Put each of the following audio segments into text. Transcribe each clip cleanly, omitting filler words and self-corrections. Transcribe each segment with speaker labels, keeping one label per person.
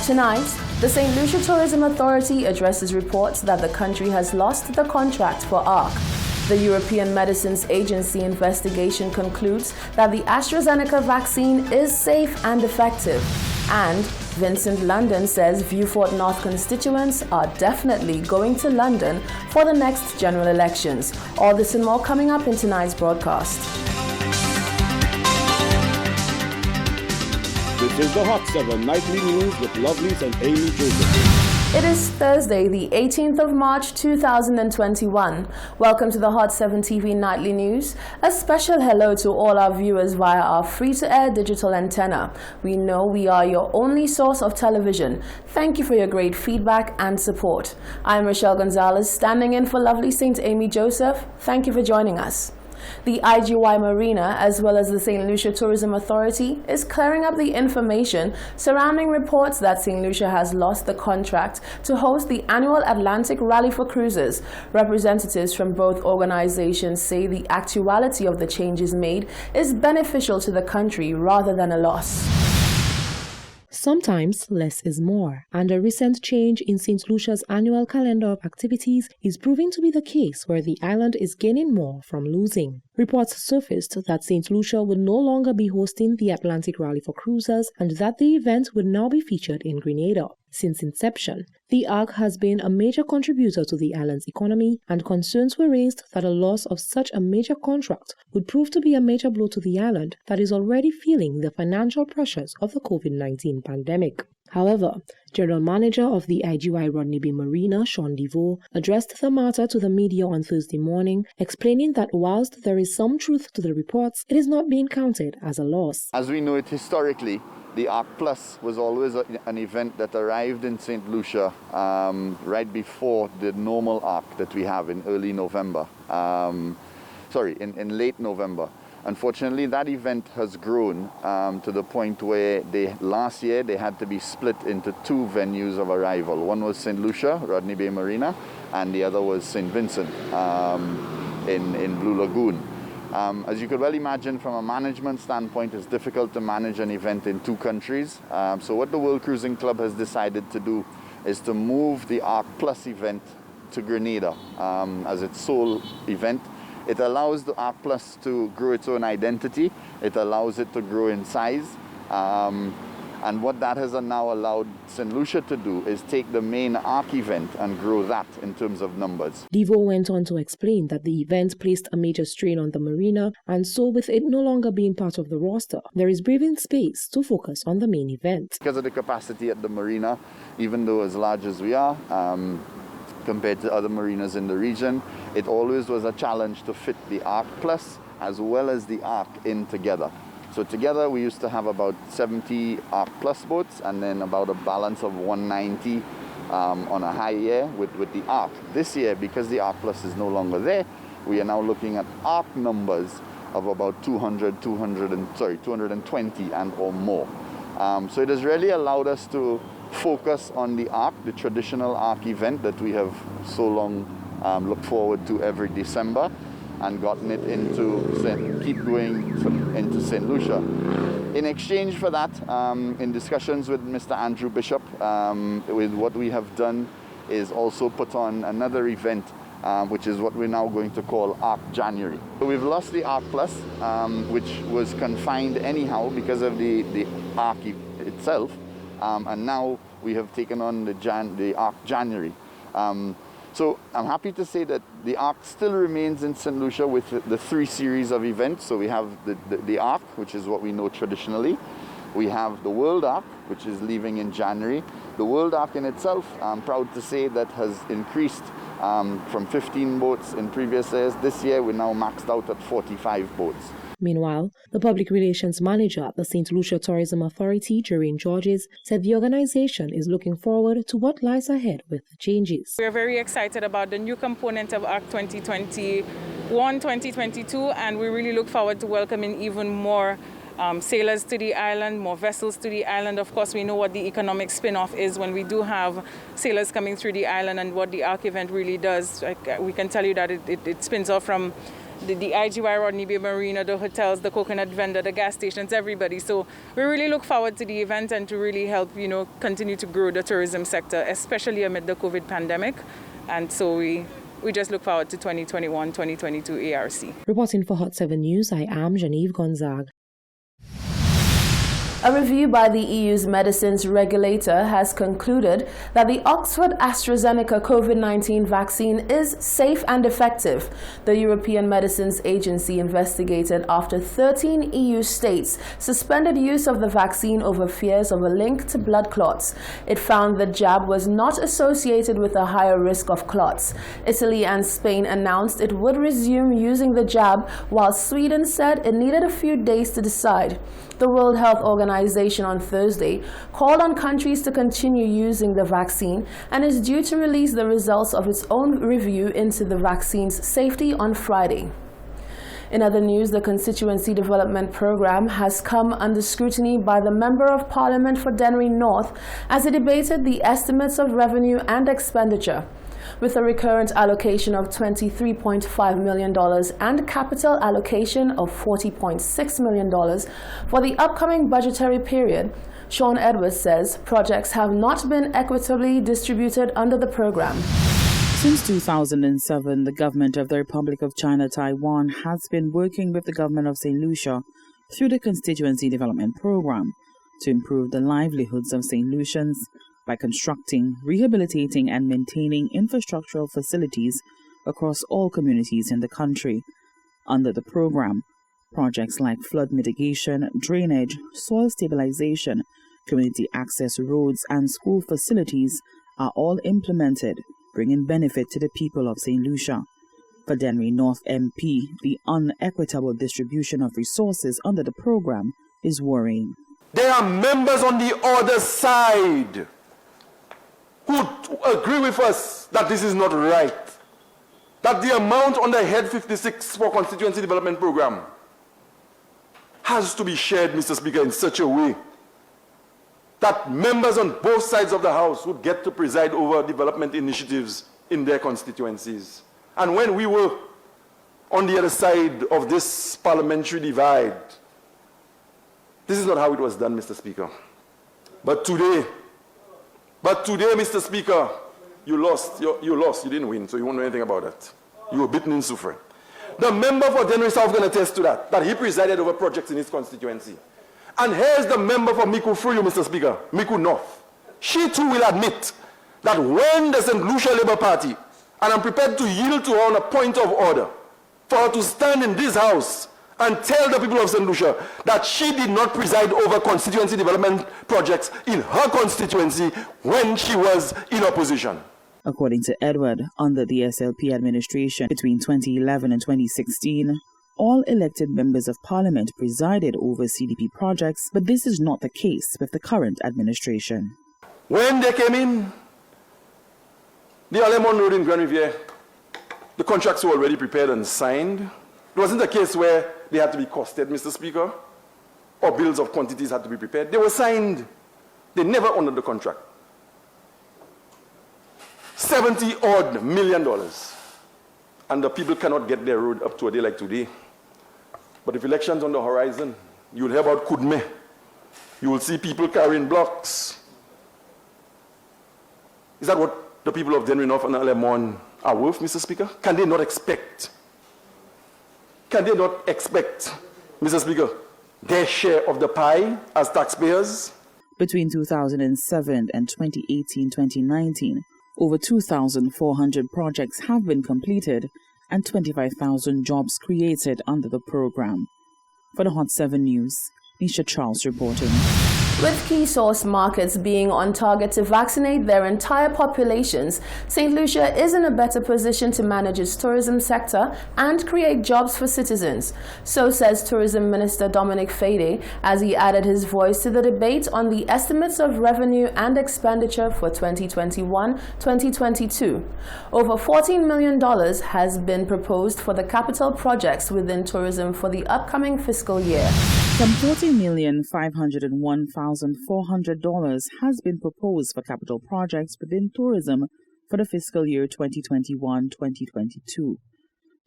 Speaker 1: Tonight, the St. Lucia Tourism Authority addresses reports that the country has lost the contract for ARC. The European Medicines Agency investigation concludes that the AstraZeneca vaccine is safe and effective. And Vincent London says Viewfort North constituents are definitely going to London for the next general elections. All this and more coming up in tonight's broadcast.
Speaker 2: This is the Hot 7 Nightly News with Lovelace and Amy Joseph.
Speaker 1: It is Thursday, the 18th of March, 2021. Welcome to the Hot 7 TV Nightly News. A special hello to all our viewers via our free-to-air digital antenna. We know we are your only source of television. Thank you for your great feedback and support. I'm Rochelle Gonzalez, standing in for lovely St. Amy Joseph. Thank you for joining us. The IGY Marina, as well as the St. Lucia Tourism Authority, is clearing up the information surrounding reports that St. Lucia has lost the contract to host the annual Atlantic Rally for Cruises. Representatives from both organizations say the actuality of the changes made is beneficial to the country rather than a loss.
Speaker 3: Sometimes less is more, and a recent change in St. Lucia's annual calendar of activities is proving to be the case where the island is gaining more from losing. Reports surfaced that St. Lucia would no longer be hosting the Atlantic Rally for Cruisers and that the event would now be featured in Grenada. Since inception, the ARC has been a major contributor to the island's economy, and concerns were raised that a loss of such a major contract would prove to be a major blow to the island that is already feeling the financial pressures of the COVID-19 pandemic. However, General Manager of the IGY Rodney Bay Marina, Sean DeVoe, addressed the matter to the media on Thursday morning, explaining that whilst there is some truth to the reports, it is not being counted as a loss.
Speaker 4: As we know it historically, the ARC Plus was always an event that arrived in St. Lucia right before the normal ARC that we have in early November. In late November. Unfortunately, that event has grown to the point where last year they had to be split into two venues of arrival. One was St. Lucia, Rodney Bay Marina, and the other was St. Vincent in Blue Lagoon. As you could well imagine, from a management standpoint, it's difficult to manage an event in two countries. So what the World Cruising Club has decided to do is to move the ARC Plus event to Grenada as its sole event. It allows the ARC Plus to grow its own identity. It allows it to grow in size. And what that has now allowed St. Lucia to do is take the main ARC event and grow that in terms of numbers.
Speaker 3: DeVoe went on to explain that the event placed a major strain on the marina, and so with it no longer being part of the roster, there is breathing space to focus on the main event.
Speaker 4: Because of the capacity at the marina, even though as large as we are, compared to other marinas in the region, it always was a challenge to fit the ARC Plus as well as the ARC in together. So together we used to have about 70 ARC Plus boats and then about a balance of 190 on a high year with the ARC. This year, because the ARC Plus is no longer there, we are now looking at ARC numbers of about 220 and or more. So it has really allowed us to focus on the ARC, the traditional ARC event that we have so long looked forward to every December, and gotten it keep going into St. Lucia. In exchange for that, in discussions with Mr. Andrew Bishop, with what we have done is also put on another event, which is what we're now going to call ARC January. So we've lost the ARC Plus, which was confined anyhow because of the ARC itself, and now we have taken on the ARC January. So I'm happy to say that the ARC still remains in St. Lucia with the three series of events. So we have the ARC, which is what we know traditionally. We have the World ARC, which is leaving in January. The World ARC in itself, I'm proud to say, that has increased from 15 boats in previous years. This year we're now maxed out at 45 boats.
Speaker 3: Meanwhile, the public relations manager at the St. Lucia Tourism Authority, Jereen Georges, said the organization is looking forward to what lies ahead with the changes.
Speaker 5: We are very excited about the new component of ARC 2021-2022, and we really look forward to welcoming even more sailors to the island, more vessels to the island. Of course, we know what the economic spin-off is when we do have sailors coming through the island and what the ARC event really does. We can tell you that it spins off from the IGY Rodney Bay Marina, the hotels, the coconut vendor, the gas stations, everybody. So we really look forward to the event and to really help, continue to grow the tourism sector, especially amid the COVID pandemic. And so we just look forward to 2021-2022 ARC.
Speaker 3: Reporting for Hot 7 News, I am Genevieve Gonzague.
Speaker 1: A review by the EU's medicines regulator has concluded that the Oxford AstraZeneca COVID-19 vaccine is safe and effective. The European Medicines Agency investigated after 13 EU states suspended use of the vaccine over fears of a link to blood clots. It found the jab was not associated with a higher risk of clots. Italy and Spain announced it would resume using the jab, while Sweden said it needed a few days to decide. The World Health Organization on Thursday called on countries to continue using the vaccine and is due to release the results of its own review into the vaccine's safety on Friday. In other news, the Constituency Development Programme has come under scrutiny by the Member of Parliament for Dennery North as it debated the estimates of revenue and expenditure. With a recurrent allocation of $23.5 million and capital allocation of $40.6 million for the upcoming budgetary period, Sean Edwards says projects have not been equitably distributed under the program.
Speaker 6: Since 2007, the government of the Republic of China Taiwan has been working with the government of St. Lucia through the Constituency Development Program to improve the livelihoods of St. Lucians by constructing, rehabilitating and maintaining infrastructural facilities across all communities in the country. Under the program, projects like flood mitigation, drainage, soil stabilization, community access roads and school facilities are all implemented, bringing benefit to the people of St. Lucia. For Dennery North MP, the unequitable distribution of resources under the program is worrying.
Speaker 7: There are members on the other side who agree with us that this is not right, that the amount under Head 56 for Constituency Development Program has to be shared, Mr. Speaker, in such a way that members on both sides of the House would get to preside over development initiatives in their constituencies. And when we were on the other side of this parliamentary divide, this is not how it was done, Mr. Speaker. But today, Mr. Speaker, you lost. You lost. You didn't win, so you won't know anything about that. You were beaten in Soufrière. The member for Dennery South can attest to that he presided over projects in his constituency. And here's the member for Miku Fruyu, Mr. Speaker, Miku North. She too will admit that when the St. Lucia Labour Party, and I'm prepared to yield to her on a point of order, for her to stand in this House and tell the people of St. Lucia that she did not preside over constituency development projects in her constituency when she was in opposition.
Speaker 6: According to Edward, under the SLP administration between 2011 and 2016, all elected members of parliament presided over CDP projects, but this is not the case with the current administration.
Speaker 7: When they came in, the Alemon Road in Grand Riviere, the contracts were already prepared and signed. It wasn't a case where they had to be costed, Mr. Speaker, or bills of quantities had to be prepared. They were signed. They never honored the contract. $70-odd million. And the people cannot get their road up to a day like today. But if elections on the horizon, you'll hear about Kudme. You will see people carrying blocks. Is that what the people of Dennery North and Alemon are worth, Mr. Speaker? Can they not expect, Mr. Speaker, their share of the pie as taxpayers?
Speaker 6: Between 2007 and 2018-2019, over 2,400 projects have been completed and 25,000 jobs created under the program. For the Hot 7 News, Nisha Charles reporting.
Speaker 1: With key source markets being on target to vaccinate their entire populations, St. Lucia is in a better position to manage its tourism sector and create jobs for citizens. So says Tourism Minister Dominic Fede as he added his voice to the debate on the estimates of revenue and expenditure for 2021-2022. Over $14 million has been proposed for the capital projects within tourism for the upcoming fiscal year.
Speaker 6: Some $40,501,400 has been proposed for capital projects within tourism for the fiscal year 2021-2022.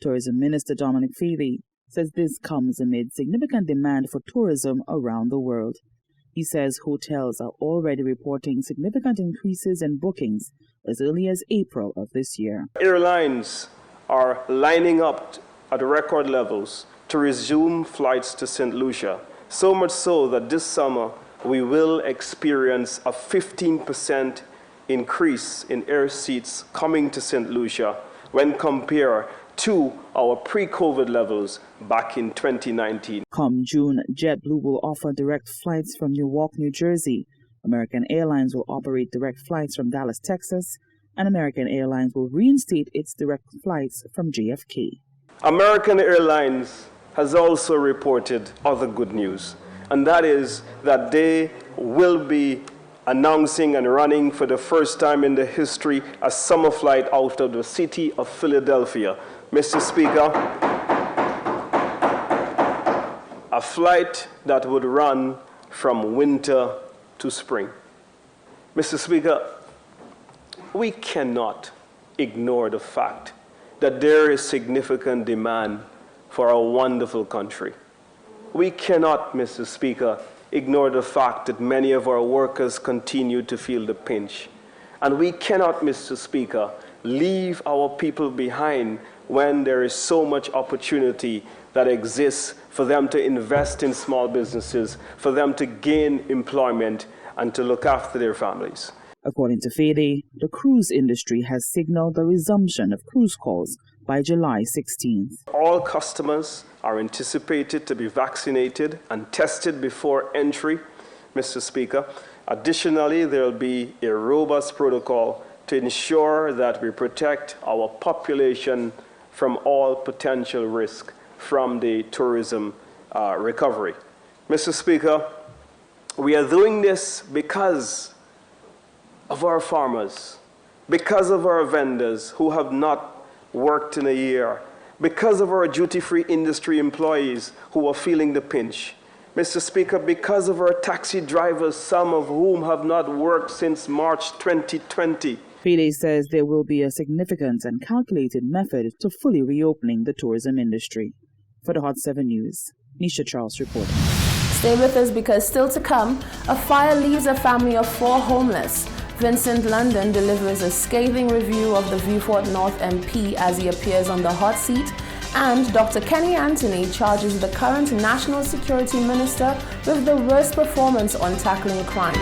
Speaker 6: Tourism Minister Dominic Feely says this comes amid significant demand for tourism around the world. He says hotels are already reporting significant increases in bookings as early as April of this year.
Speaker 8: Airlines are lining up at record levels to resume flights to St. Lucia, so much so that this summer we will experience a 15% increase in air seats coming to St. Lucia when compared to our pre-COVID levels back in 2019.
Speaker 6: Come June, JetBlue will offer direct flights from Newark, New Jersey. American Airlines will operate direct flights from Dallas, Texas, and American Airlines will reinstate its direct flights from JFK.
Speaker 8: American Airlines has also reported other good news, and that is that they will be announcing and running for the first time in the history a summer flight out of the city of Philadelphia. Mr. Speaker, a flight that would run from winter to spring. Mr. Speaker, we cannot ignore the fact that there is significant demand for our wonderful country. We cannot, Mr. Speaker, ignore the fact that many of our workers continue to feel the pinch. And we cannot, Mr. Speaker, leave our people behind when there is so much opportunity that exists for them to invest in small businesses, for them to gain employment and to look after their families.
Speaker 6: According to Feely, the cruise industry has signaled the resumption of cruise calls by July 16th.
Speaker 8: All customers are anticipated to be vaccinated and tested before entry, Mr. Speaker. Additionally, there will be a robust protocol to ensure that we protect our population from all potential risk from the tourism recovery. Mr. Speaker, we are doing this because of our farmers, because of our vendors who have not worked in a year, because of our duty-free industry employees who are feeling the pinch. Mr. Speaker, because of our taxi drivers, some of whom have not worked since March 2020.
Speaker 6: Feely says there will be a significant and calculated method to fully reopening the tourism industry. For the Hot 7 News, Nisha Charles reporting.
Speaker 1: Stay with us because still to come, a fire leaves a family of 4 homeless. Vincent London delivers a scathing review of the Viewfort North MP as he appears on the hot seat, and Dr. Kenny Anthony charges the current National Security Minister with the worst performance on tackling crime.